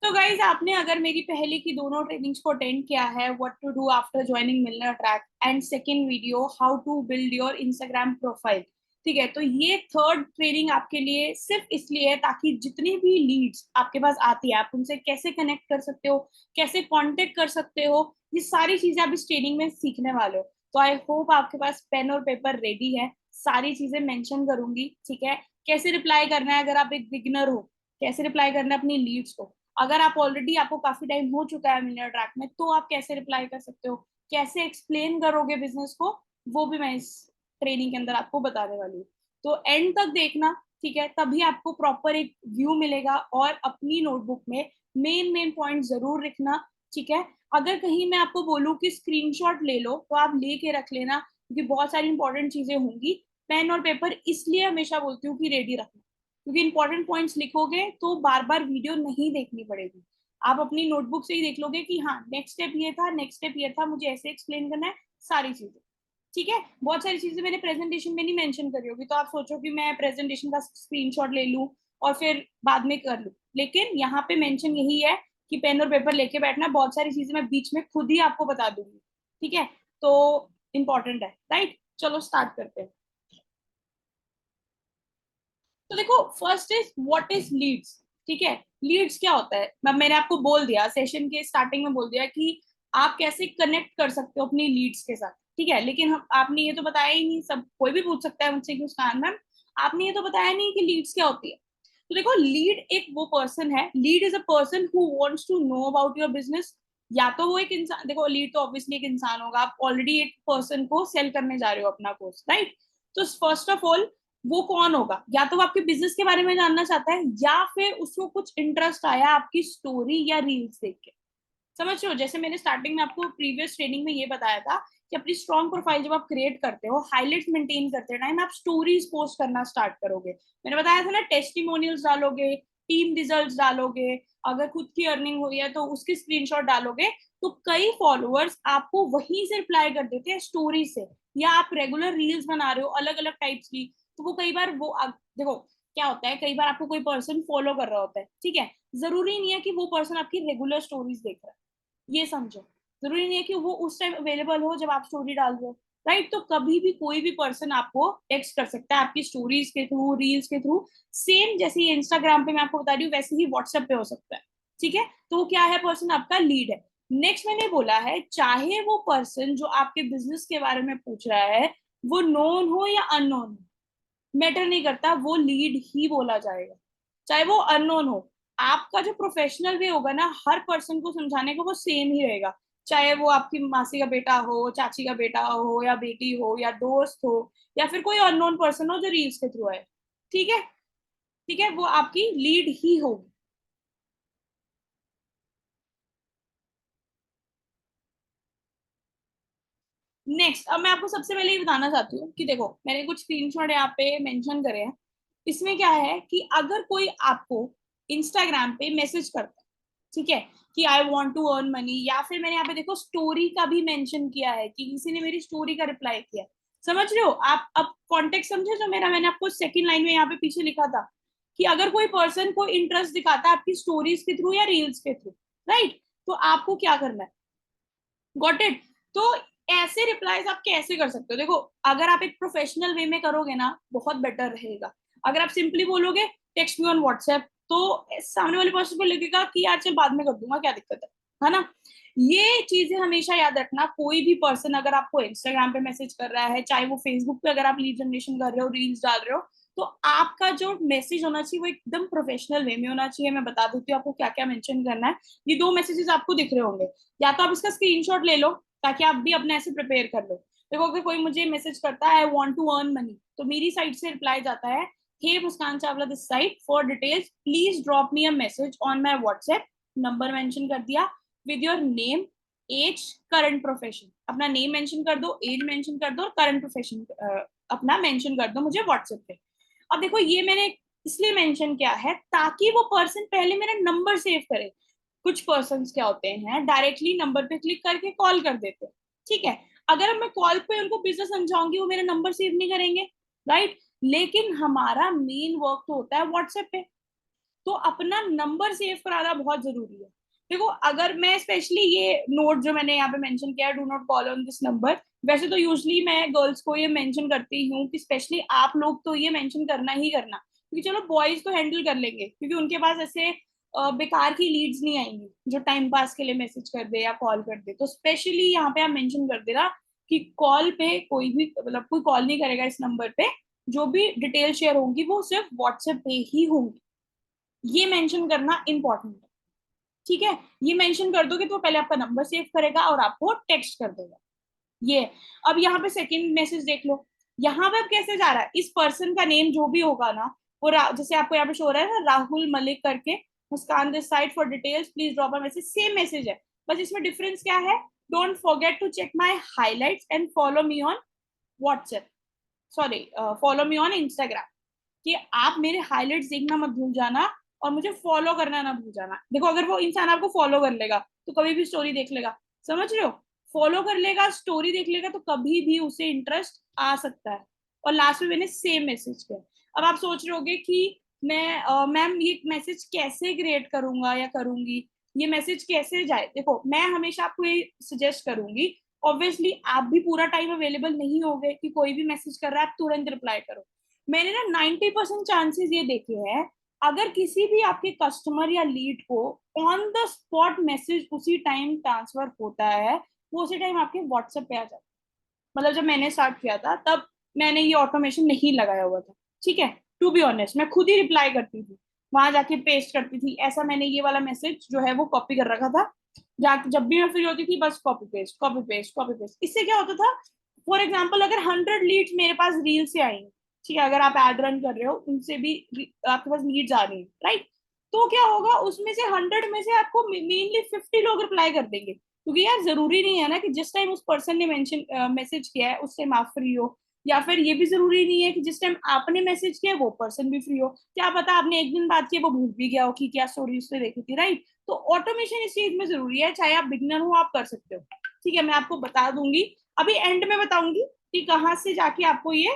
तो गाइज आपने अगर मेरी पहले की दोनों ट्रेनिंग्स को अटेंड किया है, what to do after joining Milner track and second video how to build your Instagram profile, ठीक है, तो ये थर्ड ट्रेनिंग आपके लिए सिर्फ इसलिए है ताकि जितनी भी लीड्स आपके पास आती है आप उनसे कैसे कनेक्ट कर सकते हो, कैसे कांटेक्ट कर सकते हो, ये सारी चीजें आप इस ट्रेनिंग में सीखने वाले हो। तो आई होप आपके पास पेन और पेपर रेडी है। सारी चीजें मेंशन करूंगी, ठीक है। कैसे रिप्लाई करना है अगर आप एक बिगिनर हो, कैसे रिप्लाई करना है अपनी लीड्स को। अगर आप ऑलरेडी आपको काफी टाइम हो चुका है मिलियनर ट्रैक में तो आप कैसे रिप्लाई कर सकते हो, कैसे एक्सप्लेन करोगे बिजनेस को, वो भी मैं इस ट्रेनिंग के अंदर आपको बताने वाली हूँ। तो एंड तक देखना, ठीक है, तभी आपको प्रॉपर एक व्यू मिलेगा। और अपनी नोटबुक में मेन मेन पॉइंट जरूर लिखना, ठीक है। अगर कहीं मैं आपको बोलूँ कि स्क्रीनशॉट ले लो तो आप लेके रख लेना, क्योंकि बहुत सारी इंपॉर्टेंट चीजें होंगी। पेन और पेपर इसलिए हमेशा बोलती हूँ कि रेडी रखना, क्योंकि इंपॉर्टेंट पॉइंट्स लिखोगे तो बार बार वीडियो नहीं देखनी पड़ेगी। आप अपनी नोटबुक से ही देख लोगे कि हाँ नेक्स्ट स्टेप ये था, नेक्स्ट स्टेप ये था, मुझे ऐसे एक्सप्लेन करना है, सारी चीजें, ठीक है। बहुत सारी चीजें मैंने प्रेजेंटेशन में नहीं मेंशन करी होगी, तो आप सोचो कि मैं प्रेजेंटेशन का स्क्रीनशॉट ले लूं और फिर बाद में कर लूं, लेकिन यहाँ पे मेंशन यही है कि पेन और पेपर लेके बैठना। बहुत सारी चीजें मैं बीच में खुद ही आपको बता दूंगी, ठीक है। तो इंपॉर्टेंट है, राइट। चलो स्टार्ट करते हैं। तो देखो first is what is Leeds, ठीक है। लीड्स क्या होता है, मैंने आपको बोल दिया सेशन के स्टार्टिंग में बोल दिया कि आप कैसे कनेक्ट कर सकते हो अपनी लीड्स के साथ, ठीक है। लेकिन हम आपने ये तो बताया ही नहीं, सब कोई भी पूछ सकता है मुझसे कि उसका मैम आपने ये तो बताया नहीं कि लीड्स क्या होती है। तो देखो लीड एक वो पर्सन है, lead is a person who wants to know about your business. या तो वो एक इंसान, देखो लीड तो ऑब्वियसली एक इंसान होगा, आप ऑलरेडी एक पर्सन को सेल करने जा रहे हो अपना कोर्स, राइट। तो फर्स्ट ऑफ ऑल वो कौन होगा, या तो वो आपके बिजनेस के बारे में जानना चाहता है या फिर उसको कुछ इंटरेस्ट आया आपकी स्टोरी या रील्स देख के। समझ रहे हो, जैसे मैंने स्टार्टिंग में आपको प्रीवियस ट्रेनिंग में ये बताया था कि अपनी स्ट्रॉन्ग प्रोफाइल जब आप क्रिएट करते हो, हाईलाइट्स मेंटेन करते टाइम आप स्टोरीज पोस्ट करना स्टार्ट करोगे। मैंने बताया था ना, टेस्टिमोनियल्स डालोगे, टीम रिजल्ट्स डालोगे, अगर खुद की अर्निंग हुई है तो उसकी स्क्रीनशॉट डालोगे, तो कई फॉलोअर्स आपको वहीं से रिप्लाई कर देते हैं स्टोरी से। या आप रेगुलर रील्स बना रहे हो अलग अलग टाइप्स की, तो वो कई बार वो देखो क्या होता है, कई बार आपको कोई पर्सन फॉलो कर रहा होता है, ठीक है। जरूरी नहीं है कि वो पर्सन आपकी रेगुलर स्टोरीज देख रहा है, ये समझो। जरूरी नहीं है कि वो उस टाइम अवेलेबल हो जब आप स्टोरी डाल रहे हो, राइट। तो कभी भी कोई भी पर्सन आपको टेक्स्ट कर सकता है आपकी स्टोरीज के थ्रू, रील्स के थ्रू। सेम जैसे ये इंस्टाग्राम पे मैं आपको बता रही हूँ, वैसे ही व्हाट्सएप पे हो सकता है, ठीक है। तो वो क्या है, पर्सन आपका लीड है। नेक्स्ट मैंने बोला है, चाहे वो पर्सन जो आपके बिजनेस के बारे में पूछ रहा है वो नोन हो या अननोन हो, मैटर नहीं करता, वो लीड ही बोला जाएगा, चाहे वो अननोन हो। आपका जो प्रोफेशनल वे होगा ना हर पर्सन को समझाने का, वो सेम ही रहेगा। चाहे वो आपकी मासी का बेटा हो, चाची का बेटा हो, या बेटी हो, या दोस्त हो, या फिर कोई अननोन पर्सन हो जो रील्स के थ्रू है, ठीक है। ठीक है, वो आपकी लीड ही होगी। नेक्स्ट, अब मैं आपको सबसे पहले ये बताना चाहती हूँ कि देखो मैंने कुछ स्क्रीनशॉट यहाँ पे मेंशन करे हैं। इसमें क्या है कि अगर कोई आपको इंस्टाग्राम पे मैसेज करता है, ठीक है, कि I want to earn money, या फिर मैंने यहाँ पे देखो स्टोरी का भी मेंशन किया है कि किसी ने मेरी स्टोरी का रिप्लाई किया। समझ रहे हो आप, अब कॉन्टेक्ट समझे जो मेरा, मैंने आपको सेकंड लाइन में यहाँ पे पीछे लिखा था कि अगर कोई पर्सन को इंटरेस्ट दिखाता है आपकी स्टोरीज के थ्रू या रील्स के थ्रू, राइट, तो आपको क्या करना है। Got it. तो ऐसे रिप्लाईज आप कैसे कर सकते हो, देखो अगर आप एक प्रोफेशनल वे में करोगे ना बहुत बेटर रहेगा। अगर आप सिंपली बोलोगे टेक्स्ट मी ऑन व्हाट्सएप, तो सामने वाले पर्सन को लगेगा कि यार चल बाद में कर दूंगा, क्या दिक्कत है ना। ये चीजें हमेशा याद रखना, कोई भी पर्सन अगर आपको इंस्टाग्राम पे मैसेज कर रहा है, चाहे वो फेसबुक पे अगर आप लीड जनरेशन कर रहे हो, रील्स डाल रहे हो, तो आपका जो मैसेज होना चाहिए वो एकदम प्रोफेशनल वे में होना चाहिए। मैं बता देती हूँ आपको क्या क्या मेंशन करना है। ये दो मैसेजेस आपको दिख रहे होंगे, या तो आप इसका स्क्रीनशॉट ले लो ताकि आप भी अपने ऐसे प्रिपेयर कर लो। देखो अगर कोई मुझे मैसेज करता है I want to earn money, तो मेरी साइड से रिप्लाई जाता है, hey Muskan Chawla this side, for details please drop me a message on my WhatsApp, number mention कर दिया, with your name, age, current profession, अपना नेम मेंशन कर दो, एज मेंशन कर दो, और करंट प्रोफेशन अपना मेंशन कर दो मुझे व्हाट्सएप पे। अब देखो ये मैंने इसलिए मेंशन किया है ताकि वो पर्सन पहले मेरा नंबर सेव करे। कुछ पर्सन क्या होते हैं डायरेक्टली नंबर पे क्लिक करके कॉल कर देते हैं, ठीक है। अगर मैं कॉल पे उनको बिजनेस समझाऊंगी वो मेरा नंबर सेव नहीं करेंगे, राइट। लेकिन हमारा मेन वर्क तो होता है व्हाट्सएप पे, तो अपना नंबर सेव कराना बहुत जरूरी है। देखो अगर मैं स्पेशली ये नोट जो मैंने यहाँ पे मेंशन किया है, do not call on this number, वैसे तो यूजली मैं गर्ल्स को ये मेंशन करती हूँ कि स्पेशली आप लोग तो ये मेंशन करना ही करना, क्योंकि चलो बॉयज तो हैंडल कर लेंगे क्योंकि उनके पास ऐसे बेकार की लीड्स नहीं आएंगी जो टाइम पास के लिए मैसेज कर दे या कॉल कर दे। तो स्पेशली यहाँ पे आप मेंशन कर देना कि कॉल पे कोई भी, मतलब कोई कॉल नहीं करेगा इस नंबर पे, जो भी डिटेल शेयर होंगी वो सिर्फ व्हाट्सएप पे ही होंगी। ये मेंशन करना इंपॉर्टेंट है, ठीक है। ये मेंशन कर दोगे तो पहले आपका नंबर सेव करेगा और आपको टेक्स्ट कर देगा। ये अब यहाँ पे सेकंड मैसेज देख लो, यहाँ पे अब कैसे जा रहा है, इस पर्सन का नेम जो भी होगा ना वो जैसे आपको यहाँ पे शो हो रहा है ना, राहुल मलिक करके, Muskan this side for details please drop a message, same message है, बस इसमें डिफरेंस क्या है, don't forget to check my highlights and follow me on WhatsApp, sorry follow me on Instagram, कि आप मेरे हाईलाइट्स देखना मत भूल जाना और मुझे फॉलो करना ना भूल जाना। देखो अगर वो इंसान आपको फॉलो कर लेगा तो कभी भी स्टोरी देख लेगा, समझ रहे हो, फॉलो कर लेगा स्टोरी देख लेगा तो कभी भी उसे इंटरेस्ट आ सकता है। और लास्ट में मैंने सेम मैसेज किया। अब आप सोच रहे होगे कि मैं मैम ये मैसेज कैसे क्रिएट करूंगा या करूंगी, ये मैसेज कैसे जाए। देखो मैं हमेशा आपको ये सजेस्ट करूंगी, ऑब्वियसली आप भी पूरा टाइम अवेलेबल नहीं होगे कि कोई भी मैसेज कर रहा है आप तुरंत रिप्लाई करो। मैंने ना 90% चांसेस ये देखे हैं, अगर किसी भी आपके कस्टमर या लीड को ऑन द स्पॉट मैसेज उसी टाइम ट्रांसफर होता है, वो उसी टाइम आपके व्हाट्सएप पे आ जाता है। मतलब जब मैंने स्टार्ट किया था तब मैंने ये ऑटोमेशन नहीं लगाया हुआ था, ठीक है। टू बी ऑनेस्ट मैं खुद ही रिप्लाई करती थी, वहां जाके पेस्ट करती थी, ऐसा मैंने ये वाला मैसेज जो है वो कॉपी कर रखा था, जा जब भी मैं फ्री होती थी बस copy paste copy paste copy paste. इससे क्या होता था, फॉर एग्जाम्पल अगर 100 लीड्स मेरे पास रील से आई, ठीक है, अगर आप एड रन कर रहे हो उनसे भी आपके पास लीड्स आ रही है, राइट, तो क्या होगा उसमें से 100 में से आपको मेनली 50 लोग रिप्लाई कर देंगे, क्योंकि यार जरूरी नहीं है ना कि जिस टाइम उस पर्सन ने मेंशन मैसेज किया है उस टाइम आप फ्री हो, या फिर ये भी जरूरी नहीं है कि जिस टाइम आपने मैसेज किया है वो पर्सन भी फ्री हो, क्या पता आपने एक दिन बात किया वो भूल भी गया हो कि क्या स्टोरी उसने देखी थी, राइट। तो ऑटोमेशन इस चीज में जरूरी है, चाहे आप बिगनर हो आप कर सकते हो, ठीक है। मैं आपको बता दूंगी, अभी एंड में बताऊंगी कि कहाँ से जाके आपको ये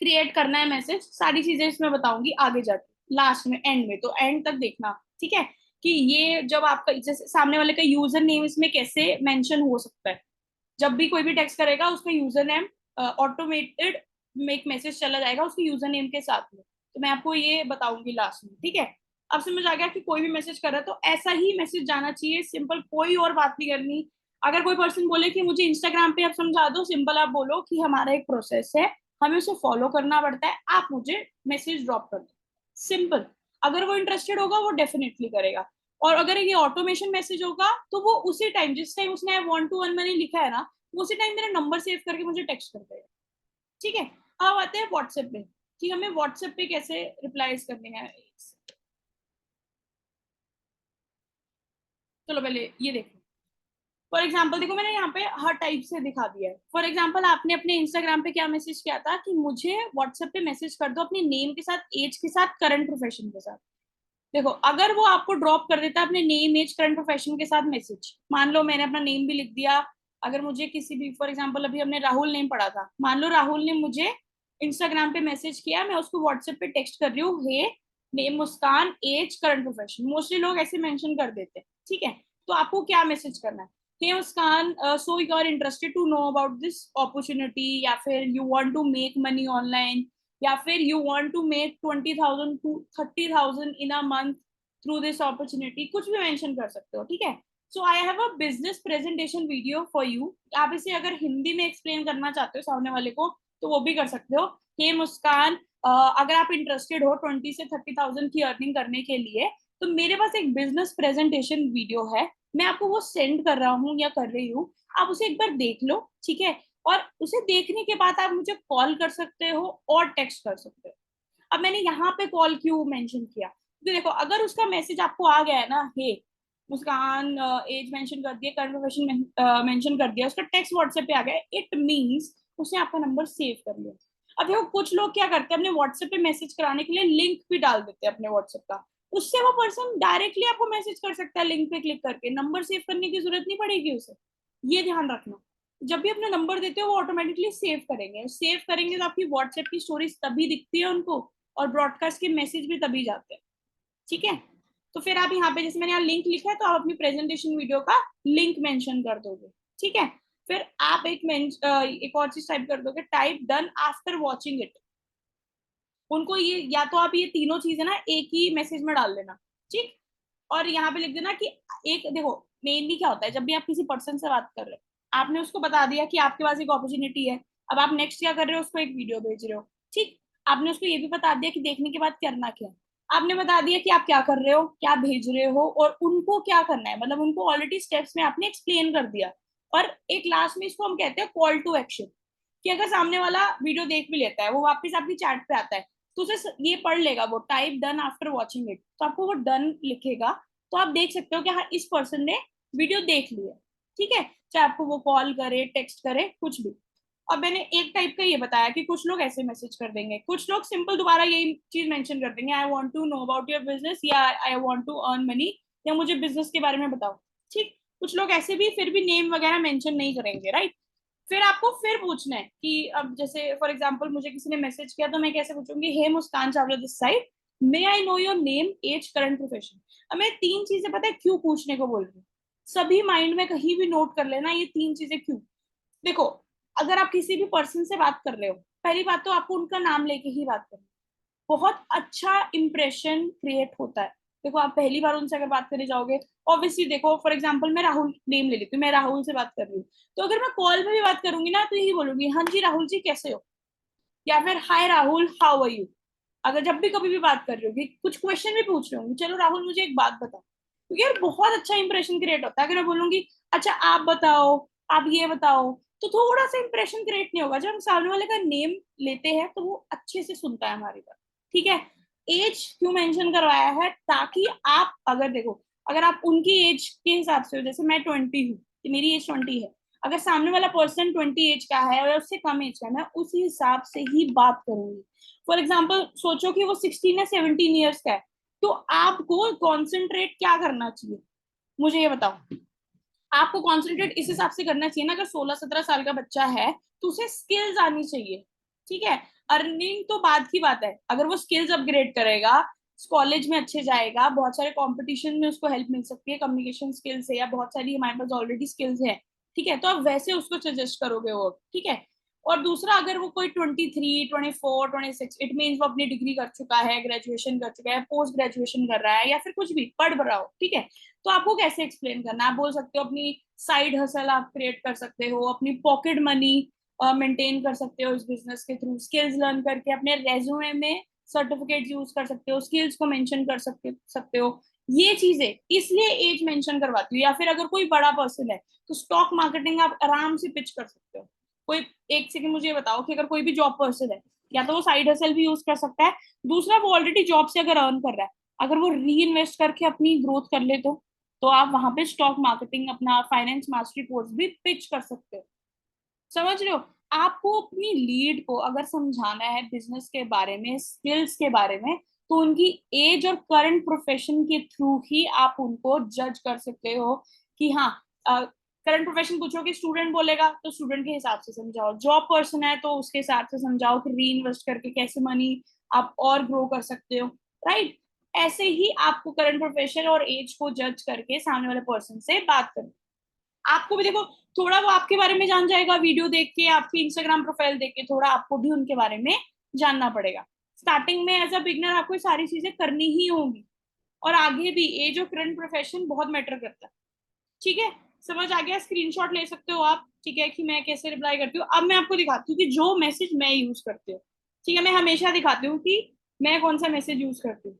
क्रिएट करना है मैसेज, सारी चीजें इसमें बताऊंगी आगे जाके लास्ट में एंड में, तो एंड तक देखना, ठीक है। कि ये जब आपका जैसे सामने वाले का यूजर नेम इसमें कैसे मेंशन हो सकता है, जब भी कोई भी टेक्स्ट करेगा उसमें यूजर नेम ऑटोमेटेड में एक मैसेज चला जाएगा उसके यूजर नेम के साथ में, तो मैं आपको ये बताऊंगी लास्ट में, ठीक है। अब समझ आ गया कि कोई भी मैसेज कर रहा है तो ऐसा ही मैसेज जाना चाहिए, सिंपल, कोई और बात नहीं करनी। अगर कोई पर्सन बोले कि मुझे इंस्टाग्राम पे आप समझा दो, सिंपल आप बोलो कि हमारा एक प्रोसेस है, हमें उसे फॉलो करना पड़ता है, आप मुझे मैसेज ड्रॉप कर दो, सिंपल। अगर वो इंटरेस्टेड होगा वो डेफिनेटली करेगा। और अगर ये ऑटोमेशन मैसेज होगा तो वो उसी टाइम जिस टाइम उसने 1 to 1 मैंने लिखा है ना, उसी टाइम मेरा नंबर सेव करके मुझे टेक्स्ट कर देगा, ठीक है। अब आते हैं व्हाट्सएप पे कि हमें व्हाट्सएप पे कैसे रिप्लाईज करने हैं। चलो पहले ये देखो, फॉर एग्जाम्पल देखो मैंने यहाँ पे हर टाइप से दिखा दिया है। फॉर एग्जाम्पल आपने अपने इंस्टाग्राम पे क्या मैसेज किया था कि मुझे व्हाट्सएप पे मैसेज कर दो अपने नेम के साथ, एज के साथ, करंट प्रोफेशन के साथ। देखो अगर वो आपको ड्रॉप कर देता है अपने नेम एज करंट प्रोफेशन के साथ मैसेज, मान लो मैंने अपना नेम भी लिख दिया, अगर मुझे किसी भी, फॉर एग्जांपल अभी हमने राहुल नेम पढ़ा था, मान लो राहुल ने मुझे इंस्टाग्राम पे मैसेज किया, मैं उसको व्हाट्सएप पे टेक्स्ट कर रही हूँ, हे नेम मुस्कान एज करंट प्रोफेशन, मोस्टली लोग ऐसे मेंशन कर देते हैं, ठीक है। तो आपको क्या मैसेज करना है, hey Muskan so you are interested to know about this opportunity, या फिर you want to make money online, या फिर you want to make 20,000 to 30,000 in a month through this opportunity, कुछ भी मेंशन कर सकते हो, ठीक है। So I have a business presentation video for you, आप इसे अगर हिंदी में एक्सप्लेन करना चाहते हो सामने वाले को तो वो भी कर सकते हो। हे मुस्कान, अगर आप इंटरेस्टेड हो 20 से 30,000 की अर्निंग करने के लिए तो मेरे पास एक बिजनेस प्रेजेंटेशन वीडियो है, मैं आपको वो सेंड कर रहा हूँ या कर रही हूँ, आप उसे एक बार देख लो, ठीक है। और उसे देखने के बाद आप मुझे कॉल कर सकते हो और टेक्स्ट कर सकते हो। अब मैंने यहाँ पे कॉल क्यों मेंशन किया, क्योंकि देखो अगर उसका मैसेज आपको आ गया है ना, हे मुस्कान एज मेंशन कर दिया, करंट प्रोफेशन मेंशन कर दिया, उसका टेक्स्ट व्हाट्सएप पे आ गया, इट मींस उसने आपका नंबर सेव कर लिया। अब देखो कुछ लोग क्या करते हैं अपने व्हाट्सएप पे मैसेज कराने के लिए लिंक भी डाल देते हैं अपने व्हाट्सएप का, उससे वो पर्सन डायरेक्टली आपको मैसेज कर सकता है लिंक पे क्लिक करके, नंबर सेव करने की जरूरत नहीं पड़ेगी उसे। ये ध्यान रखना, जब भी अपना नंबर देते हो वो ऑटोमेटिकली सेव करेंगे, सेव करेंगे तो आपकी व्हाट्सएप की स्टोरीज तभी दिखती है उनको और ब्रॉडकास्ट के मैसेज भी तभी जाते हैं। ठीक है। तो फिर आप यहाँ पे जैसे मैंने यहाँ लिंक लिखा है तो आप अपनी प्रेजेंटेशन वीडियो का लिंक मेंशन कर दोगे। ठीक है। फिर आप एक और चीज टाइप कर दोगे, type done after watching it. उनको ये, या तो आप ये तीनों चीजें ना एक ही मैसेज में डाल देना। ठीक। और यहाँ पे लिख देना कि एक, देखो मेनली क्या होता है, जब भी आप किसी पर्सन से बात कर रहे हो, आपने उसको बता दिया कि आपके पास एक अपॉर्चुनिटी है, अब आप नेक्स्ट क्या कर रहे हो, उसको एक वीडियो भेज रहे हो। ठीक। आपने उसको ये भी बता दिया कि देखने के बाद करना क्या है। आपने बता दिया कि आप क्या कर रहे हो, क्या भेज रहे हो, और उनको क्या करना है, मतलब उनको ऑलरेडी स्टेप्स में आपने एक्सप्लेन कर दिया। और एक लास्ट में इसको हम कहते हैं कॉल टू एक्शन, कि अगर सामने वाला वीडियो देख भी लेता है, वो वापस आपकी चैट पे आता है, तो उसे ये पढ़ लेगा, वो type done after watching it, तो आपको वो डन लिखेगा। तो आप देख सकते हो कि हाँ, इस पर्सन ने वीडियो देख ली है। ठीक है। चाहे आपको वो कॉल करे, टेक्स्ट करे, कुछ भी। और मैंने एक टाइप का ये बताया कि कुछ लोग ऐसे मैसेज कर देंगे, कुछ लोग सिंपल दोबारा यही चीज मेंशन कर देंगे, I want to know about your business, या I want to earn money, या मुझे बिजनेस के बारे में बताओ। ठीक। कुछ लोग ऐसे भी फिर भी नेम वगैरह मेंशन नहीं करेंगे, राइट। फिर आपको फिर पूछना है कि अब जैसे फॉर एग्जांपल मुझे किसी ने मैसेज किया, तो मैं कैसे पूछूंगी, hey Muskan Chawla this side, may I know your name, age, current profession. अब मैं तीन चीजें पता है क्यों पूछने को बोल रही हूँ, सभी माइंड में कहीं भी नोट कर लेना, ये तीन चीजें क्यों। देखो, अगर आप किसी भी पर्सन से बात कर रहे हो, पहली बात तो आपको उनका नाम लेके ही बात करनी, बहुत अच्छा इंप्रेशन क्रिएट होता है। देखो, आप पहली बार उनसे अगर बात करने जाओगे, ऑब्वियसली देखो फॉर एग्जांपल मैं राहुल नेम ले लेती हूँ, मैं राहुल से बात कर रही हूँ, तो अगर मैं कॉल में भी बात करूंगी ना, तो यही बोलूंगी, हाँ जी राहुल जी कैसे हो, या फिर हाय राहुल हाउ आर यू। अगर जब भी कभी भी बात कर रही होगी, कुछ क्वेश्चन भी पूछ रही होंगी, चलो राहुल मुझे एक बात बताओ, क्योंकि यार बहुत अच्छा इंप्रेशन क्रिएट होता है। अगर मैं बोलूंगी अच्छा आप बताओ, आप ये बताओ, तो थोड़ा सा इंप्रेशन क्रिएट नहीं होगा। जब हम सामने वाले का नेम लेते हैं तो वो अच्छे से सुनता है हमारी बात। ठीक है। एज क्यों मेंशन करवाया है, ताकि आप अगर देखो, अगर आप उनकी एज के हिसाब से हो, जैसे मैं 20 हूँ, मेरी एज 20 है, अगर सामने वाला पर्सन 20 एज का है और उससे कम एज का है, मैं उसी हिसाब से ही बात करूंगी। फॉर एग्जाम्पल सोचो कि वो 16 या 17 ईयर्स का है, तो आपको कॉन्सेंट्रेट क्या करना चाहिए, मुझे ये बताओ। आपको कॉन्सेंट्रेट इस हिसाब से करना चाहिए ना, अगर 16-17 साल का बच्चा है तो उसे स्किल्स आनी चाहिए। ठीक है। अर्निंग तो बात की बात है, अगर वो स्किल्स अपग्रेड करेगा, कॉलेज में अच्छे जाएगा, बहुत सारे कंपटीशन में उसको हेल्प मिल सकती है, कम्युनिकेशन स्किल्स है या बहुत सारी हमारे पास ऑलरेडी स्किल्स है। ठीक है, तो आप वैसे उसको सजेस्ट करोगे वो। ठीक है। और दूसरा, अगर वो कोई 23, 24, 26, इट मीन वो अपनी डिग्री कर चुका है, ग्रेजुएशन कर चुका है, पोस्ट ग्रेजुएशन कर रहा है, या फिर कुछ भी पढ़ रहा हो, ठीक है, तो आपको कैसे एक्सप्लेन करना है, आप बोल सकते हो अपनी साइड हसल आप क्रिएट कर सकते हो, अपनी पॉकेट मनी मेंटेन कर सकते हो इस बिजनेस के थ्रू, स्किल्स लर्न करके अपने रेज्यूमे में सर्टिफिकेट यूज कर सकते हो, स्किल्स को मेंशन कर सकते हो। ये चीजें इसलिए एज मेंशन करवाती हूँ। या फिर अगर कोई बड़ा पर्सन है, तो स्टॉक मार्केटिंग आप आराम से पिच कर सकते हो। कोई, एक सेकंड मुझे ये बताओ कि अगर कोई भी जॉब पर्सन है, या तो वो साइड हसल भी यूज कर सकता है, दूसरा वो ऑलरेडी जॉब से अगर अर्न कर रहा है, अगर वो री इन्वेस्ट करके अपनी ग्रोथ कर ले, तो आप वहां पे स्टॉक मार्केटिंग, अपना फाइनेंस मास्टरी कोर्स भी पिच कर सकते हो। समझ रहे हो। आपको अपनी लीड को अगर समझाना है बिजनेस के बारे में, स्किल्स के बारे में, तो उनकी एज और करंट प्रोफेशन के थ्रू ही आप उनको जज कर सकते हो कि हाँ, करंट प्रोफेशन पूछो कि स्टूडेंट बोलेगा तो स्टूडेंट के हिसाब से समझाओ, जॉब पर्सन है तो उसके हिसाब से समझाओ कि री इन्वेस्ट करके कैसे मनी आप और ग्रो कर सकते हो, राइट। ऐसे ही आपको करंट प्रोफेशन और एज को जज करके सामने वाले पर्सन से बात करनी। आपको भी देखो, थोड़ा वो आपके बारे में जान जाएगा वीडियो देख के, आपकी इंस्टाग्राम प्रोफाइल देख के, थोड़ा आपको भी उनके बारे में जानना पड़ेगा। स्टार्टिंग में एज अ बिगनर आपको ये सारी चीजें करनी ही होंगी, और आगे भी एज और करंट प्रोफेशन बहुत मैटर करता है। ठीक है। समझ आ गया, स्क्रीनशॉट ले सकते हो आप, ठीक है, कि मैं कैसे रिप्लाई करती हूँ। अब मैं आपको दिखाती हूँ कि जो मैसेज मैं यूज करती हूँ। ठीक है, मैं हमेशा दिखाती हूँ कि मैं कौन सा मैसेज यूज करती हूँ।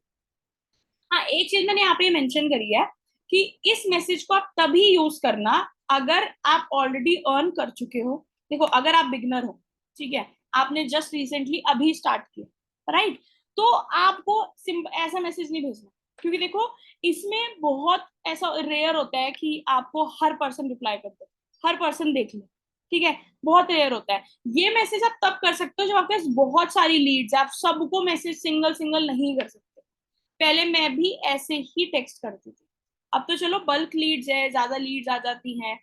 हाँ, एक चीज मैंने यहाँ पे मेंशन करी है कि इस मैसेज को आप तभी यूज करना अगर आप ऑलरेडी अर्न कर चुके हो। देखो, अगर आप बिगनर हो, ठीक है, आपने जस्ट रिसेंटली अभी स्टार्ट किया, राइट, तो आपको ऐसा मैसेज नहीं भेजना, क्योंकि देखो इसमें बहुत ऐसा रेयर होता है कि आपको हर पर्सन रिप्लाई कर दे, हर पर्सन देख ले। ठीक है, बहुत रेयर होता है। ये मैसेज आप तब कर सकते हो जब आपके पास बहुत सारी लीड्स, आप सबको मैसेज सिंगल सिंगल नहीं कर सकते। पहले मैं भी ऐसे ही टेक्स्ट करती थी, अब तो चलो बल्क लीड्स है, ज्यादा लीड्स आ जाती हैं,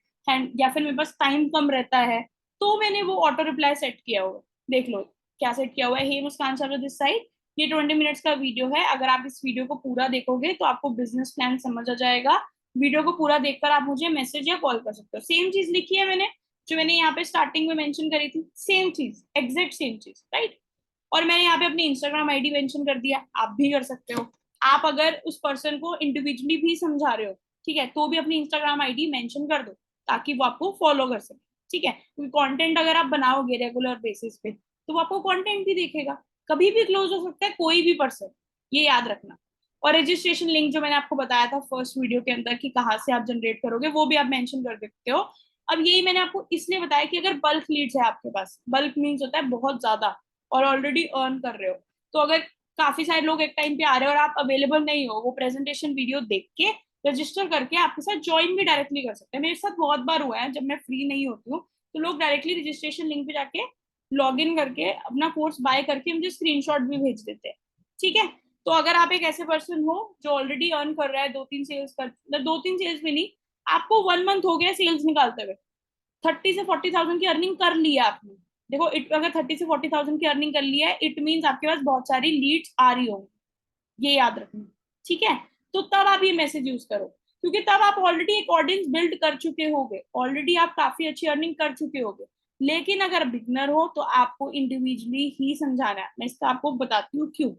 या फिर मेरे पास टाइम कम रहता है, तो मैंने वो ऑटो रिप्लाई सेट किया हुआ है। देख लो क्या सेट किया हुआ है, hey Muskan Chawla this side, ये 20 मिनट्स का वीडियो है, अगर आप इस वीडियो को पूरा देखोगे तो आपको बिजनेस प्लान समझ आ जाएगा। वीडियो को पूरा देखकर आप मुझे मैसेज या कॉल कर सकते हो। सेम चीज लिखी है मैंने, जो मैंने यहाँ पे स्टार्टिंग में मेंशन करी थी, सेम चीज, एग्जैक्ट सेम चीज, राइट। और मैंने यहाँ पे अपनी इंस्टाग्राम आईडी मेंशन कर दिया, आप भी कर सकते हो। आप अगर उस पर्सन को इंडिविजुअली भी समझा रहे हो, ठीक है, तो भी अपनी इंस्टाग्राम आईडी मेंशन कर दो, ताकि वो आपको फॉलो कर सके, ठीक है। क्योंकि कंटेंट अगर आप बनाओगे रेगुलर बेसिस पे, तो वो आपको कंटेंट भी देखेगा। कभी भी क्लोज हो सकता है कोई भी पर्सन, ये याद रखना। और रजिस्ट्रेशन लिंक जो मैंने आपको बताया था फर्स्ट वीडियो के अंदर कि कहाँ से आप जनरेट करोगे, वो भी आप मेंशन कर देते हो। अब यही मैंने आपको इसलिए बताया कि अगर बल्क लीड्स है आपके पास, बल्क मीन्स होता है बहुत ज्यादा, और ऑलरेडी अर्न कर रहे हो, तो अगर काफी सारे लोग एक टाइम पे आ रहे हो और आप अवेलेबल नहीं हो, वो प्रेजेंटेशन वीडियो देख के रजिस्टर करके आपके साथ ज्वाइन भी डायरेक्टली कर सकते हैं। मेरे साथ बहुत बार हुआ है, जब मैं फ्री नहीं होती हूँ तो लोग डायरेक्टली रजिस्ट्रेशन लिंक पे जाके लॉग इन करके अपना कोर्स बाय करके मुझे स्क्रीनशॉट भी भेज देते हैं, ठीक है। तो अगर आप एक ऐसे पर्सन हो जो ऑलरेडी अर्न कर रहा है, 2-3 सेल्स कर, मतलब 2-3 सेल्स में नहीं, आपको 1 मंथ हो गया सेल्स निकालते हुए, 30 से 40 थाउजेंड की अर्निंग कर ली है आपने। देखो अगर 30 से 40 थाउजेंड की अर्निंग कर ली है, इट मीन्स आपके पास बहुत सारी लीड्स आ रही होंगी, ये याद रखना, ठीक है। तो तब आप ये मैसेज यूज करो, क्योंकि तब आप ऑलरेडी एक ऑडियंस बिल्ड कर चुके होगे, ऑलरेडी आप काफी अच्छी अर्निंग कर चुके होगे। लेकिन अगर बिगनर हो तो आपको इंडिविजुअली ही समझाना है। मैं इसका आपको बताती हूँ क्यों।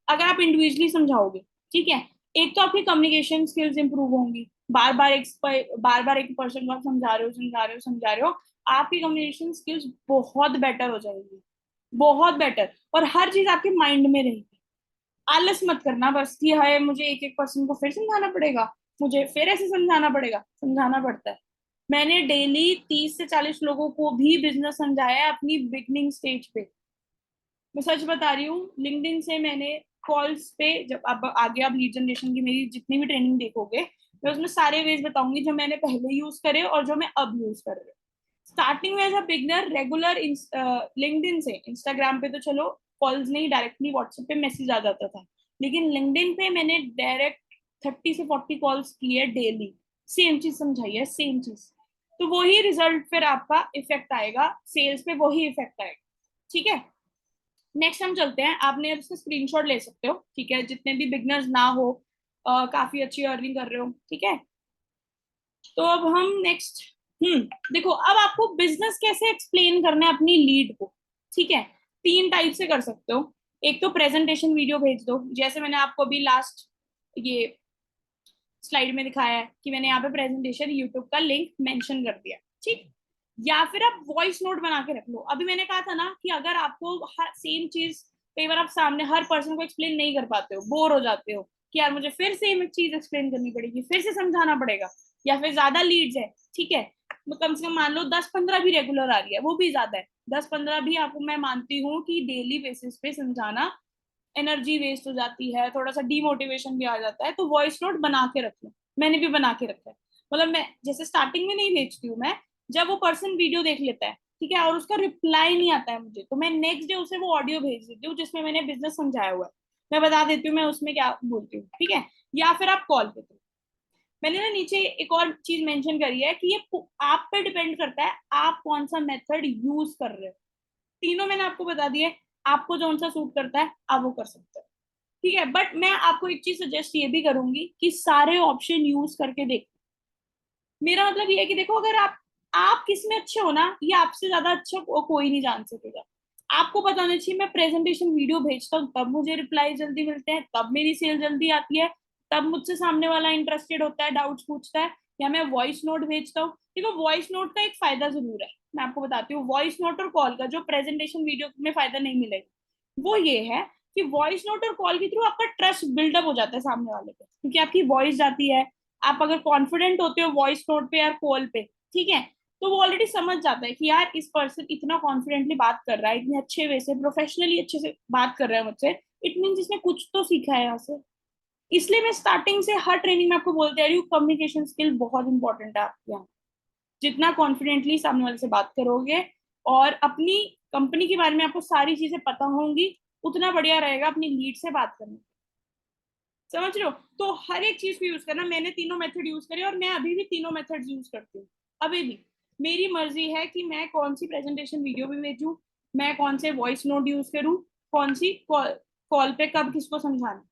अगर आप इंडिविजुअली समझाओगे, ठीक है, एक तो आपकी कम्युनिकेशन स्किल्स इंप्रूव होंगी। बार बार एक पर्सन को आप समझा रहे हो, आपकी कम्युनिकेशन स्किल्स बहुत बेटर हो जाएगी, बहुत बेटर। और हर चीज आपके माइंड में रहेगी। आलस मत करना बस कि हाय मुझे एक एक पर्सन को फिर समझाना पड़ेगा, मुझे फिर ऐसे समझाना पड़ेगा, समझाना पड़ता है। मैंने डेली 30 से 40 लोगों को भी बिजनेस समझाया है अपनी बिगनिंग स्टेज पे। मैं सच बता रही हूँ, लिंक्डइन से मैंने कॉल्स पे, जब अब आगे आप लीड जनरेशन की मेरी जितनी भी ट्रेनिंग देखोगे, मैं उसमें सारे वेज बताऊंगी जो मैंने पहले यूज करे और जो मैं अब यूज कर रही हूँ। स्टार्टिंग में as a beginner regular LinkedIn से, इंस्टाग्राम पे तो चलो कॉल्स नहीं, डायरेक्टली व्हाट्सएप पे मैसेज आ जाता था, लेकिन लिंक्डइन पे मैंने डायरेक्ट 30 से 40 कॉल्स की है डेली, सेम चीज समझाई है, सेम चीज। तो वही रिजल्ट फिर आपका इफेक्ट आएगा सेल्स पे, वही इफेक्ट आएगा, ठीक है। नेक्स्ट हम चलते हैं, आपने इसका स्क्रीनशॉट ले सकते हो, ठीक है, जितने भी बिगनर्स ना हो, काफी अच्छी अर्निंग कर रहे हो, ठीक है। तो अब हम नेक्स्ट, देखो अब आपको बिजनेस कैसे एक्सप्लेन करना है अपनी लीड को, ठीक है। 3 टाइप से कर सकते हो। एक तो प्रेजेंटेशन वीडियो भेज दो, जैसे मैंने आपको अभी लास्ट ये स्लाइड में दिखाया है कि मैंने यहाँ पे प्रेजेंटेशन यूट्यूब का लिंक मेंशन कर दिया, ठीक। या फिर आप वॉइस नोट बना के रख लो। अभी मैंने कहा था ना कि अगर आपको हर सेम चीज, कई बार आप सामने हर पर्सन को एक्सप्लेन नहीं कर पाते हो, बोर हो जाते हो कि यार मुझे फिर सेम एक चीज एक्सप्लेन करनी पड़ेगी, फिर से समझाना पड़ेगा, या फिर ज्यादा लीड्स है, ठीक है, तो कम से कम मान लो 10-15 भी रेगुलर आ रही है, वो भी ज्यादा है। 10-15 भी आपको मैं मानती हूँ कि डेली बेसिस पे समझाना, एनर्जी वेस्ट हो जाती है, थोड़ा सा डीमोटिवेशन भी आ जाता है, तो वॉइस नोट बना के रख लो। मैंने भी बना के रखा है, मतलब मैं जैसे स्टार्टिंग में नहीं भेजती हूँ मैं, जब वो पर्सन वीडियो देख लेता है, ठीक है, और उसका रिप्लाई नहीं आता है मुझे, तो मैं नेक्स्ट डे उसे वो ऑडियो भेज देती हूँ जिसमें मैंने बिजनेस समझाया हुआ है। मैं बता देती हूँ मैं उसमें क्या बोलती हूँ, ठीक है। या फिर आप कॉल पे, मैंने ना नीचे एक और चीज मेंशन करी है कि ये आप पे डिपेंड करता है आप कौन सा मेथड यूज कर रहे हो। तीनों मैंने आपको बता दिए, आपको कौन सा सूट करता है आप वो कर सकते हो, ठीक है। बट मैं आपको एक चीज सजेस्ट ये भी करूंगी कि सारे ऑप्शन यूज करके देख। मेरा मतलब ये है कि देखो, अगर आप किस में अच्छे हो ना, ये आपसे ज्यादा अच्छा कोई नहीं जान सकेगा। आपको पता होना चाहिए, मैं प्रेजेंटेशन वीडियो भेजता हूँ तब मुझे रिप्लाई जल्दी मिलते हैं, तब मेरी सेल जल्दी आती है, तब मुझसे सामने वाला इंटरेस्टेड होता है, डाउट्स पूछता है, या मैं वॉइस नोट भेजता हूँ। देखो वॉइस नोट का एक फायदा जरूर है, मैं आपको बताती हूँ। वॉइस नोट और कॉल का जो प्रेजेंटेशन वीडियो में फायदा नहीं मिलेगा, वो ये है कि वॉइस नोट और कॉल के थ्रू आपका ट्रस्ट बिल्डअप हो जाता है सामने वाले पे, क्योंकि आपकी वॉइस जाती है। आप अगर कॉन्फिडेंट होते हो वॉइस नोट पे या कॉल पे, ठीक है, तो वो ऑलरेडी समझ जाता है कि यार इस पर्सन इतना कॉन्फिडेंटली बात कर रहा है, इतने अच्छे वे से, प्रोफेशनली अच्छे से बात कर रहा है मुझसे, इट मीन इसने कुछ तो सीखा है यहाँ से। इसलिए मैं स्टार्टिंग से हर ट्रेनिंग में आपको बोलते आ रही हूँ, कम्युनिकेशन स्किल बहुत इंपॉर्टेंट है आपके यहाँ। जितना कॉन्फिडेंटली सामने वाले से बात करोगे और अपनी कंपनी के बारे में आपको सारी चीजें पता होंगी, उतना बढ़िया रहेगा अपनी लीड से बात करने। समझ रहे हो? तो हर एक चीज को यूज करना, मैंने तीनों मेथड यूज करे और मैं अभी भी तीनों मेथड यूज करती हूँ। अभी भी मेरी मर्जी है कि मैं कौन सी प्रेजेंटेशन वीडियो भी भेजूं, मैं कौन से वॉइस नोट यूज करूं, कौन सी कॉल पे कब किसको समझाना।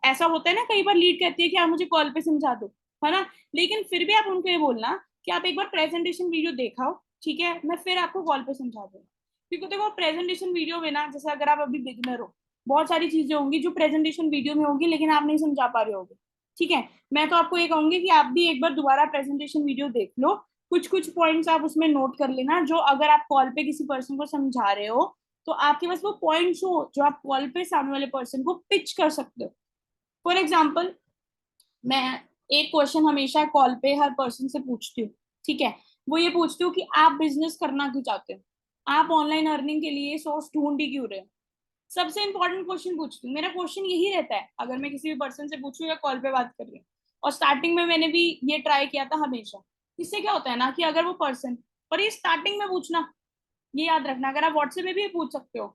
ऐसा होता है ना, कई बार लीड कहती है कि आप मुझे कॉल पे समझा दो, है ना, लेकिन फिर भी आप उनको ये बोलना कि आप एक बार प्रेजेंटेशन वीडियो देखाओ, ठीक है, मैं फिर आपको कॉल पे समझा दूंगा। क्योंकि देखो प्रेजेंटेशन वीडियो में ना, जैसे अगर आप अभी बिगिनर हो, बहुत सारी चीजें होंगी जो प्रेजेंटेशन वीडियो में होगी लेकिन आप नहीं समझा पा रहे होगे, ठीक है। मैं तो आपको ये कहूंगी कि आप भी एक बार दोबारा प्रेजेंटेशन वीडियो देख लो, कुछ कुछ पॉइंट्स आप उसमें नोट कर लेना, जो अगर आप कॉल पे किसी पर्सन को समझा रहे हो तो आपके पास वो पॉइंट्स हो जो आप कॉल पे सामने वाले पर्सन को पिच कर सकते हो। फॉर एग्जाम्पल, मैं एक क्वेश्चन हमेशा कॉल पे हर पर्सन से पूछती हूँ, ठीक है, वो ये पूछती हूँ कि आप बिजनेस करना क्यों चाहते हो, आप ऑनलाइन अर्निंग के लिए सोर्स ढूंढ ही क्यों रहे हो। सबसे इंपॉर्टेंट क्वेश्चन पूछती हूँ, मेरा क्वेश्चन यही रहता है अगर मैं किसी भी पर्सन से पूछूं या कॉल पे बात कर रही हूँ। और स्टार्टिंग में मैंने भी ये ट्राई किया था हमेशा। इससे क्या होता है ना कि अगर वो पर्सन, और ये स्टार्टिंग में पूछना, ये याद रखना, अगर आप व्हाट्सएप में भी पूछ सकते हो,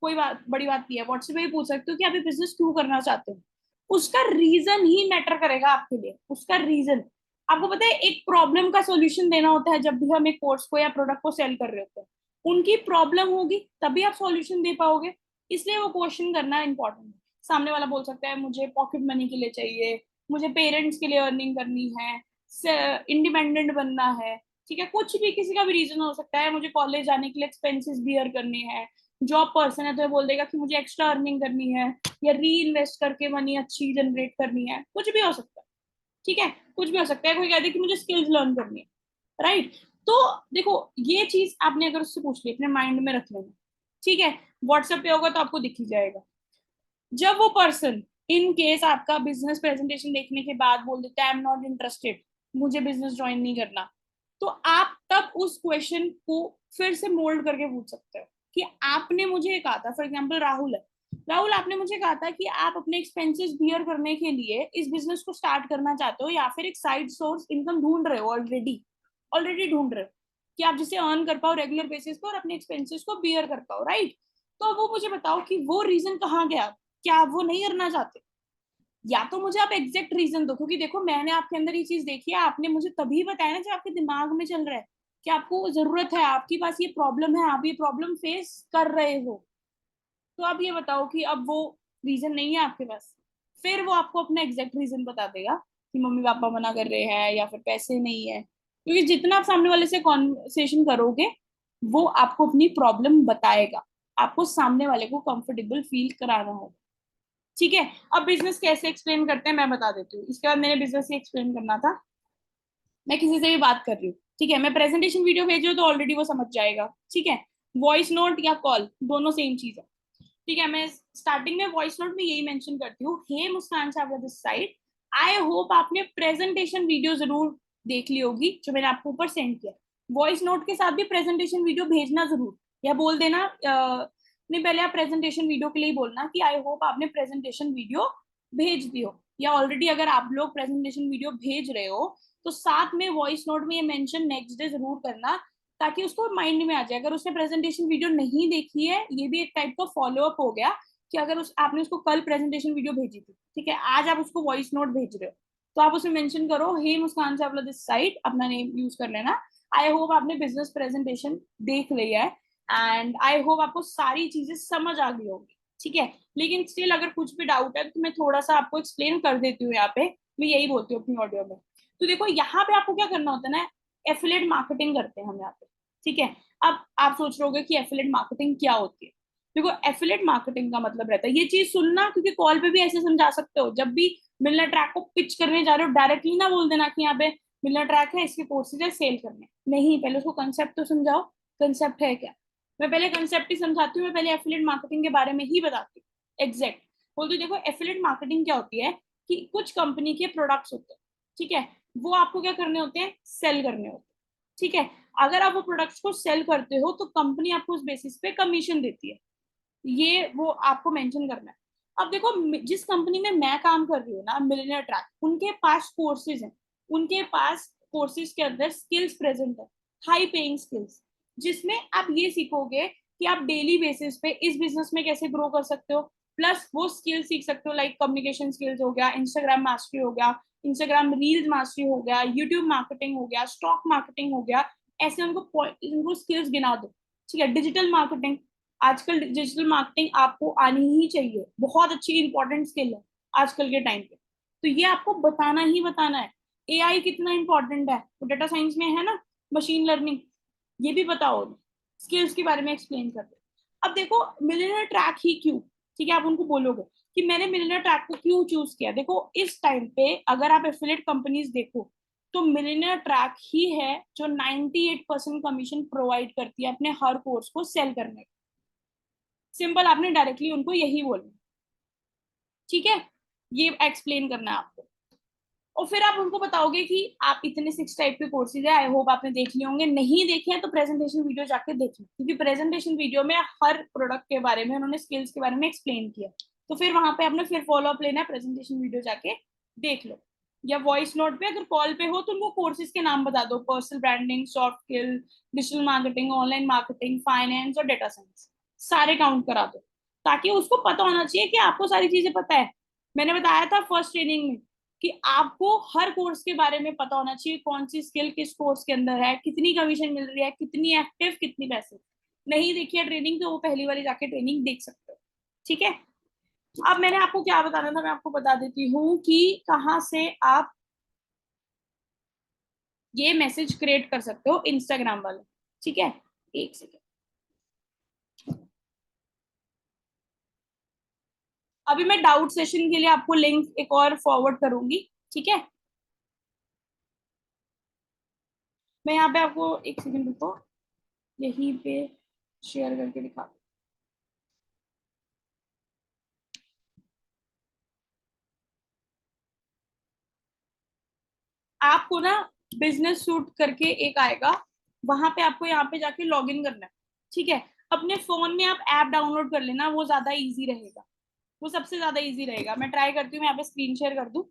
कोई बात बड़ी बात नहीं है, व्हाट्सएप में भी पूछ सकते हो कि आप ये बिजनेस क्यों करना चाहते हो। उसका रीजन ही मैटर करेगा आपके लिए, उसका रीजन। आपको पता है एक प्रॉब्लम का सॉल्यूशन देना होता है जब भी हम एक कोर्स को या प्रोडक्ट को सेल कर रहे होते हैं। उनकी प्रॉब्लम होगी तभी आप सॉल्यूशन दे पाओगे, इसलिए वो क्वेश्चन करना इंपॉर्टेंट है। सामने वाला बोल सकता है मुझे पॉकेट मनी के लिए चाहिए, मुझे पेरेंट्स के लिए अर्निंग करनी है, इंडिपेंडेंट बनना है, ठीक है, कुछ भी किसी का भी रीजन हो सकता है, मुझे कॉलेज जाने के लिए एक्सपेंसेस बियर करने हैं। जॉब पर्सन है तो ये बोल देगा कि मुझे एक्स्ट्रा अर्निंग करनी है, या री इन्वेस्ट करके मनी अच्छी जनरेट करनी है, कुछ भी हो सकता है, ठीक है, कुछ भी हो सकता है। कोई कहते हैं कि मुझे स्किल्स लर्न करनी है, राइट। तो देखो ये चीज आपने अगर उससे पूछ ली अपने माइंड में रख लेना, ठीक है, व्हाट्सएप पे होगा तो आपको दिख ही जाएगा। जब वो पर्सन इन केस आपका बिजनेस प्रेजेंटेशन देखने के बाद बोल देता है आई एम नॉट इंटरेस्टेड, मुझे बिजनेस ज्वाइन नहीं करना, तो आप तब उस क्वेश्चन को फिर से मोल्ड करके पूछ सकते हो कि आपने मुझे कहा था, फॉर एग्जाम्पल राहुल है, राहुल आपने मुझे कहा था कि आप अपने एक्सपेंसेस बियर करने के लिए इस बिजनेस को स्टार्ट करना चाहते हो या फिर एक साइड सोर्स इनकम ढूंढ रहे हो, ऑलरेडी ऑलरेडी ढूंढ रहे हो कि आप जिसे अर्न कर पाओ रेगुलर बेसिस पे और अपने एक्सपेंसेस को बियर कर पाओ, राइट। तो वो मुझे बताओ कि वो रीजन कहाँ गया, क्या आप वो नहीं करना चाहते। या तो मुझे आप एग्जैक्ट रीजन दो, क्योंकि देखो मैंने आपके अंदर ये चीज देखी है, आपने मुझे तभी बताया ना जब आपके दिमाग में चल रहा है कि आपको जरूरत है, आपके पास ये प्रॉब्लम है, आप ये प्रॉब्लम फेस कर रहे हो। तो आप ये बताओ कि अब वो रीजन नहीं है आपके पास, फिर वो आपको अपना एग्जैक्ट रीजन बता देगा कि मम्मी पापा मना कर रहे हैं या फिर पैसे नहीं है। क्योंकि जितना आप सामने वाले से कॉन्वर्सेशन करोगे वो आपको अपनी प्रॉब्लम बताएगा, आपको सामने वाले को कंफर्टेबल फील कराना होगा, ठीक है। अब बिजनेस कैसे एक्सप्लेन करते हैं मैं बता देती हूँ, इसके बाद मैंने बिजनेस ही एक्सप्लेन करना था। मैं किसी से भी बात कर रही हूँ, ठीक है, मैं प्रेजेंटेशन वीडियो भेज रही हूँ तो ऑलरेडी वो समझ जाएगा, ठीक है। वॉइस नोट या कॉल दोनों सेम चीज है, ठीक है। मैं स्टार्टिंग में वॉइस नोट में यही मेंशन करती हूँ, hey Muskan Chawla this side, I hope आपने प्रेजेंटेशन वीडियो जरूर देख ली होगी जो मैंने आपको ऊपर सेंड किया। वॉइस नोट के साथ भी प्रेजेंटेशन वीडियो भेजना जरूर, या बोल देना नहीं, पहले आप प्रेजेंटेशन वीडियो के लिए बोलना कि आई होप आपने प्रेजेंटेशन वीडियो भेज दी हो, या ऑलरेडी अगर आप लोग प्रेजेंटेशन वीडियो भेज रहे हो तो साथ में वॉइस नोट में ये मेंशन नेक्स्ट डे जरूर करना, ताकि उसको माइंड में आ जाए। अगर उसने प्रेजेंटेशन वीडियो नहीं देखी है, ये भी एक टाइप का फॉलो अप हो गया कि अगर उस आपने उसको कल प्रेजेंटेशन वीडियो भेजी थी, ठीक है, आज आप उसको वॉइस नोट भेज रहे हो, तो आप उसमें मेंशन करो हे मुस्कान चावला दिस साइड, अपना नेम यूज कर लेना। आई होप आपने बिजनेस प्रेजेंटेशन देख लिया है एंड आई होप आपको सारी चीजें समझ आ गई होगी, ठीक है। लेकिन स्टिल अगर कुछ भी डाउट है तो मैं थोड़ा सा आपको एक्सप्लेन कर देती हूँ यहाँ पे, मैं यही बोलती हूँ अपनी ऑडियो में। तो देखो यहाँ पे आपको क्या करना होता है ना, एफिलिएट मार्केटिंग करते हैं हम यहाँ पे, ठीक है। अब आप सोच रहे होगे कि एफिलिएट मार्केटिंग क्या होती है। देखो एफिलिएट मार्केटिंग का मतलब रहता है, ये चीज सुनना, क्योंकि कॉल पे भी ऐसे समझा सकते हो, जब भी मिलना ट्रैक को पिच करने जा रहे हो डायरेक्टली ना बोल देना कि यहाँ पे मिलना ट्रैक है, इसके कोर्सेज है, सेल करने नहीं, पहले उसको कंसेप्ट तो समझाओ, कंसेप्ट है क्या। मैं पहले कंसेप्ट ही समझाती हूँ, मैं पहले एफिलिएट मार्केटिंग के बारे में ही बताती हूँ एग्जैक्ट। बोलती देखो एफिलिएट मार्केटिंग क्या होती है कि कुछ कंपनी के प्रोडक्ट्स होते हैं, ठीक है, वो आपको क्या करने होते हैं, सेल करने होते हैं, ठीक है। अगर आप वो प्रोडक्ट्स को सेल करते हो तो कंपनी आपको उस बेसिस पे कमीशन देती है, ये वो आपको मेंशन करना है। अब देखो जिस कंपनी में मैं काम कर रही हूँ ना, मिलियनर ट्रैक, उनके पास कोर्सेज हैं, उनके पास कोर्सेज के अंदर स्किल्स प्रेजेंट है, हाई पेइंग स्किल्स, जिसमें आप ये सीखोगे कि आप डेली बेसिस पे इस बिजनेस में कैसे ग्रो कर सकते हो, प्लस वो स्किल सीख सकते हो लाइक कम्युनिकेशन स्किल्स हो गया, इंस्टाग्राम मास्टरी हो गया, इंस्टाग्राम रील्स मास्टरी हो गया, यूट्यूब मार्केटिंग हो गया, स्टॉक मार्केटिंग हो गया, ऐसे उनको स्किल्स गिना दो, ठीक है। डिजिटल मार्केटिंग, आजकल डिजिटल मार्केटिंग आपको आनी ही चाहिए, बहुत अच्छी इंपॉर्टेंट स्किल है आजकल के टाइम पे। तो ये आपको बताना ही बताना है। एआई कितना इंपॉर्टेंट है, तो डेटा साइंस में है ना, मशीन लर्निंग, ये भी बताओ, स्किल्स के बारे में एक्सप्लेन कर दो। अब देखो मिलियनर ट्रैक ही क्यों, ठीक है, आप उनको बोलोगे कि मैंने मिलियनर ट्रैक को क्यों चूज किया। देखो इस टाइम पे अगर आप एफिलिएट कंपनीज देखो तो मिलियनर ट्रैक ही है जो 98% कमीशन प्रोवाइड करती है अपने हर कोर्स को सेल करने। सिंपल, आपने डायरेक्टली उनको यही बोलना, ठीक है, ये एक्सप्लेन करना है आपको। और फिर आप उनको बताओगे कि आप इतने 6 टाइप के कोर्सेज है, आई होप आपने देख लिए होंगे, नहीं देखे हैं तो प्रेजेंटेशन वीडियो जाके देख लो, क्योंकि प्रेजेंटेशन वीडियो में हर प्रोडक्ट के बारे में उन्होंने स्किल्स के बारे में एक्सप्लेन किया। तो फिर वहां पे आपने फिर फॉलो अप लेना है, प्रेजेंटेशन वीडियो जाके देख लो। या वॉइस नोट पे अगर कॉल पे हो तो उनको कोर्सेज के नाम बता दो, personal branding, soft skill, digital marketing, online marketing, finance और डेटा साइंस, सारे काउंट करा दो, ताकि उसको पता होना चाहिए कि आपको सारी चीजें पता है। मैंने बताया था फर्स्ट ट्रेनिंग में कि आपको हर कोर्स के बारे में पता होना चाहिए, कौन सी स्किल किस कोर्स के अंदर है, कितनी कमीशन मिल रही है, कितनी एक्टिव, कितनी पैसे। नहीं देखी है ट्रेनिंग तो वो पहली बार जाके ट्रेनिंग देख सकते हो, ठीक है। अब मैंने आपको क्या बताना था, मैं आपको बता देती हूँ कि कहाँ से आप ये मैसेज क्रिएट कर सकते हो इंस्टाग्राम वाले, ठीक है। एक सेकेंड, अभी मैं डाउट सेशन के लिए आपको लिंक एक और फॉरवर्ड करूंगी, ठीक है। मैं यहाँ पे आपको एक सेकेंड रुको, यहीं पे शेयर करके दिखा। आपको ना बिजनेस सूट करके एक आएगा, वहां पे आपको यहाँ पे जाके लॉग इन करना है, ठीक है। अपने फोन में आप ऐप डाउनलोड कर लेना, वो ज्यादा इजी रहेगा, वो सबसे ज्यादा इजी रहेगा। मैं ट्राई करती हूँ, मैं यहाँ पे स्क्रीन शेयर कर दूँ,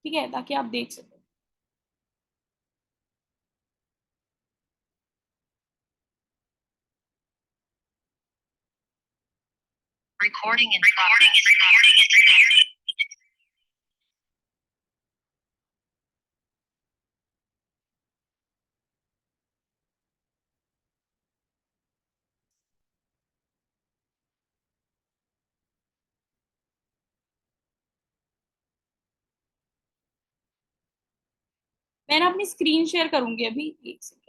ठीक है, ताकि आप देख सको। Recording in progress. मैं ना अपनी स्क्रीन शेयर करूंगी अभी, एक सेकेंड।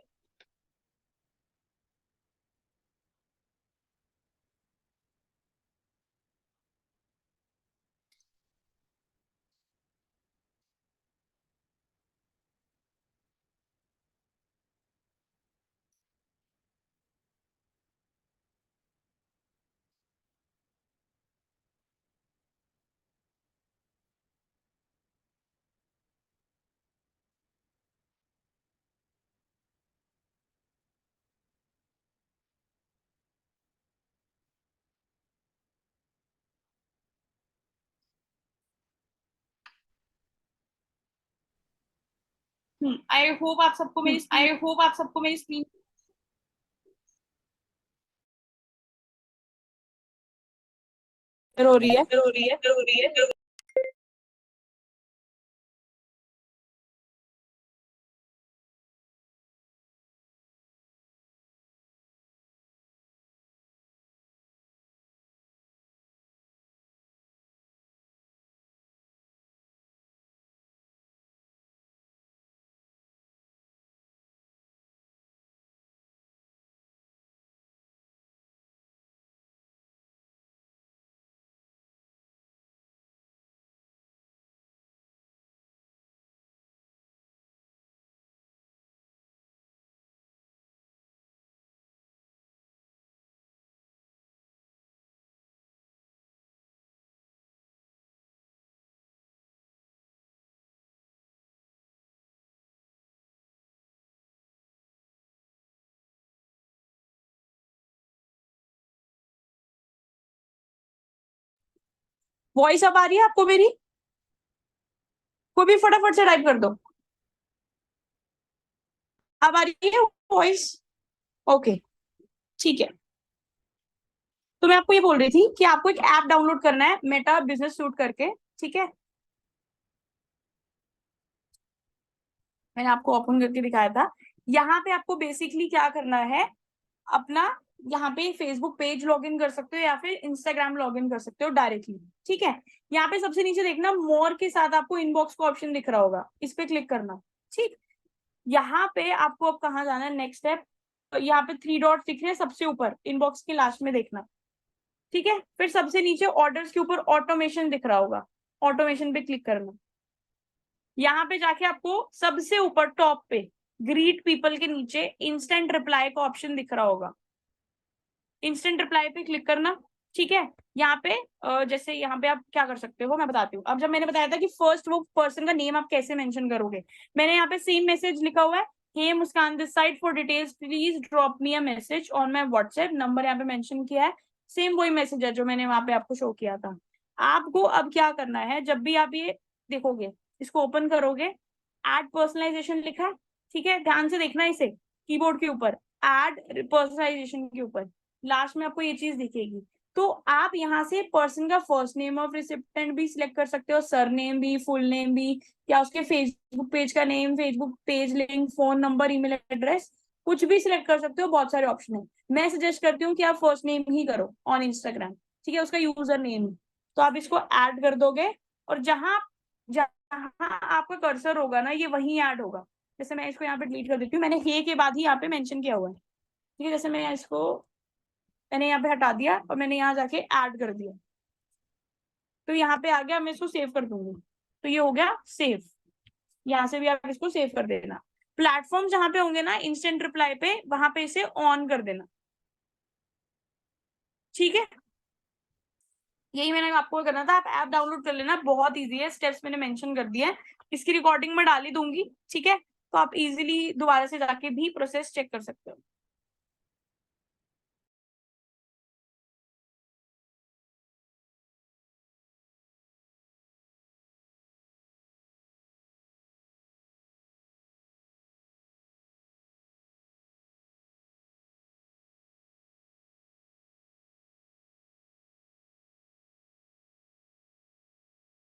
आई होप आप सबको मेरी स्क्रीन हो रही है। जरूरी है। वॉइस अब आ रही है आपको मेरी? कोई भी फटाफट से टाइप कर दो। अब आ रही है वॉइस? ओके, ठीक है। तो मैं आपको ये बोल रही थी कि आपको एक ऐप डाउनलोड करना है, मेटा बिजनेस सूट करके, ठीक है। मैंने आपको ओपन करके दिखाया था। यहाँ पे आपको बेसिकली क्या करना है, अपना यहाँ पे फेसबुक पेज लॉगिन कर सकते हो या फिर इंस्टाग्राम लॉगिन कर सकते हो डायरेक्टली, ठीक है। यहाँ पे सबसे नीचे देखना मोर के साथ आपको इनबॉक्स का ऑप्शन दिख रहा होगा, इस पे क्लिक करना, ठीक। यहाँ पे आपको अब कहाँ जाना है, नेक्स्ट स्टेप, यहाँ पे 3 डॉट दिख रहे हैं सबसे ऊपर, इनबॉक्स के लास्ट में देखना, ठीक है। फिर सबसे नीचे ऑर्डर्स के ऊपर ऑटोमेशन दिख रहा होगा, ऑटोमेशन पे क्लिक करना। यहाँ पे जाके आपको सबसे ऊपर टॉप पे ग्रीट पीपल के नीचे इंस्टेंट रिप्लाई का ऑप्शन दिख रहा होगा, इंस्टेंट रिप्लाई पे क्लिक करना, ठीक है। यहाँ पे जैसे यहाँ पे आप क्या कर सकते हो मैं बताती हूँ। अब जब मैंने बताया था कि फर्स्ट वो पर्सन का नेम आप कैसे मेंशन करोगे, मैंने यहाँ पे सेम मैसेज लिखा हुआ है, hey Muskan this side for details please drop me a message on my WhatsApp number, यहाँ पे मेंशन किया है। सेम वही मैसेज है जो मैंने वहां पे आपको शो किया था। आपको अब क्या करना है, जब भी आप ये देखोगे, इसको ओपन करोगे, एड पर्सनलाइजेशन लिखा है, ठीक है, ध्यान से देखना इसे, कीबोर्ड के ऊपर एड पर्सनलाइजेशन के ऊपर लास्ट में आपको ये चीज दिखेगी। तो आप यहाँ से पर्सन का फर्स्ट नेम ऑफ रिसिप्टेंट भी सिलेक्ट कर सकते हो, सरनेम भी, फुल नेम भी, या उसके फेसबुक पेज का name, Facebook page link, phone number, email address, कुछ भी सिलेक्ट कर सकते हो, बहुत सारे ऑप्शन है। मैं सजेस्ट करती हूँ कि आप फर्स्ट नेम ही करो ऑन इंस्टाग्राम, ठीक है, उसका यूजर नेम। तो आप इसको ऐड कर दोगे और जहां जहां आपका कर्सर होगा ना, ये वहीं ऐड होगा। जैसे मैं इसको यहाँ पे डिलीट कर देती हूँ, मैंने हे के बाद ही यहाँ पे मेंशन किया हुआ है, ठीक है। जैसे मैं इसको मैंने यहाँ पे हटा दिया और मैंने यहाँ जाके ऐड कर दिया, तो यहाँ पे आ गया, मैं इसको सेव कर दूंगी, तो ये हो गया सेव। यहाँ से भी आप इसको सेव कर देना। प्लेटफॉर्म जहां पे होंगे ना इंस्टेंट रिप्लाई पे, वहां पे इसे ऑन कर देना, ठीक है। यही मैंने आपको करना था, आप ऐप डाउनलोड कर लेना, बहुत इजी है, स्टेप्स मैंने मेंशन कर दिए हैं, इसकी रिकॉर्डिंग में डाल ही दूंगी, ठीक है। तो आप इजीली दोबारा से जाके भी प्रोसेस चेक कर सकते हो।